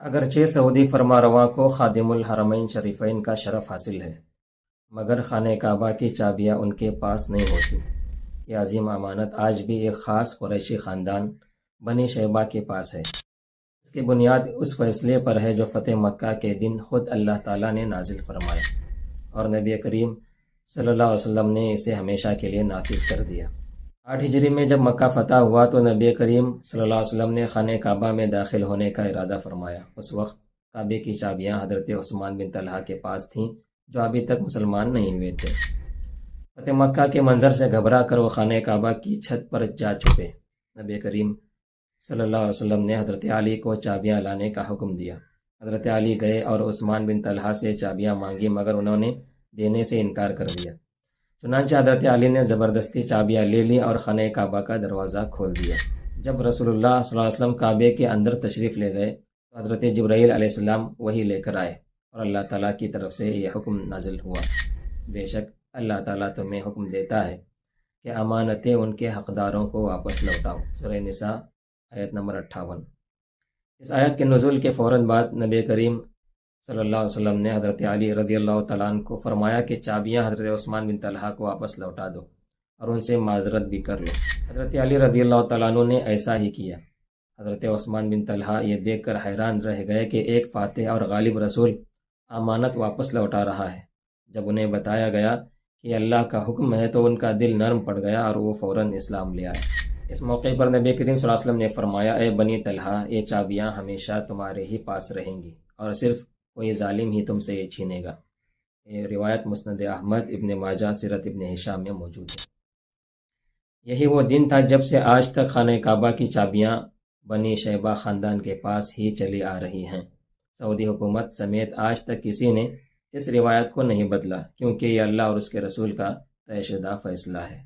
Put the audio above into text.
اگرچہ سعودی فرما رواں کو خادم الحرمین شریفین کا شرف حاصل ہے، مگر خانہ کعبہ کی چابیاں ان کے پاس نہیں ہوتی۔ یہ عظیم امانت آج بھی ایک خاص قریشی خاندان بنی شیبہ کے پاس ہے۔ اس کی بنیاد اس فیصلے پر ہے جو فتح مکہ کے دن خود اللہ تعالیٰ نے نازل فرمایا، اور نبی کریم صلی اللہ علیہ وسلم نے اسے ہمیشہ کے لیے نافذ کر دیا۔ 8 ہجری میں جب مکہ فتح ہوا تو نبی کریم صلی اللہ علیہ وسلم نے خانہ کعبہ میں داخل ہونے کا ارادہ فرمایا۔ اس وقت کعبے کی چابیاں حضرت عثمان بن طلحہ کے پاس تھیں، جو ابھی تک مسلمان نہیں ہوئے تھے۔ فتح مکہ کے منظر سے گھبرا کر وہ خانہ کعبہ کی چھت پر جا چھپے۔ نبی کریم صلی اللہ علیہ وسلم نے حضرت علی کو چابیاں لانے کا حکم دیا۔ حضرت علی گئے اور عثمان بن طلحہ سے چابیاں مانگی، مگر انہوں نے دینے سے انکار کر دیا۔ چنانچہ حضرت علی نے زبردستی چابیاں لے لی اور خانہ کعبہ کا دروازہ کھول دیا۔ جب رسول اللہ صلی اللہ علیہ وسلم کعبے کے اندر تشریف لے گئے تو حضرت جبرائیل علیہ السلام وہی لے کر آئے، اور اللہ تعالیٰ کی طرف سے یہ حکم نازل ہوا: بے شک اللہ تعالیٰ تمہیں حکم دیتا ہے کہ امانتیں ان کے حقداروں کو واپس لوٹاؤ۔ سورہ نساء آیت نمبر 58۔ اس آیت کے نزول کے فوراً بعد نبی کریم صلی اللہ علیہ وسلم نے حضرت علی رضی اللہ تعالیٰ عنہ کو فرمایا کہ چابیاں حضرت عثمان بن طلحہ کو واپس لوٹا دو اور ان سے معذرت بھی کر لو۔ حضرت علی رضی اللہ تعالیٰ عنہ نے ایسا ہی کیا۔ حضرت عثمان بن طلحہ یہ دیکھ کر حیران رہ گئے کہ ایک فاتح اور غالب رسول امانت واپس لوٹا رہا ہے۔ جب انہیں بتایا گیا کہ یہ اللہ کا حکم ہے تو ان کا دل نرم پڑ گیا اور وہ فوراً اسلام لے آئے۔ اس موقع پر نبی کریم صلی اللہ علیہ وسلم نے فرمایا: اے بنی طلحہ، یہ چابیاں ہمیشہ تمہارے ہی پاس رہیں گی اور صرف کوئی ظالم ہی تم سے یہ چھینے گا۔ یہ روایت مسند احمد، ابن ماجہ، سیرت ابن ہشام میں موجود ہے۔ یہی وہ دن تھا جب سے آج تک خانہ کعبہ کی چابیاں بنی شیبہ خاندان کے پاس ہی چلی آ رہی ہیں۔ سعودی حکومت سمیت آج تک کسی نے اس روایت کو نہیں بدلا، کیونکہ یہ اللہ اور اس کے رسول کا طے شدہ فیصلہ ہے۔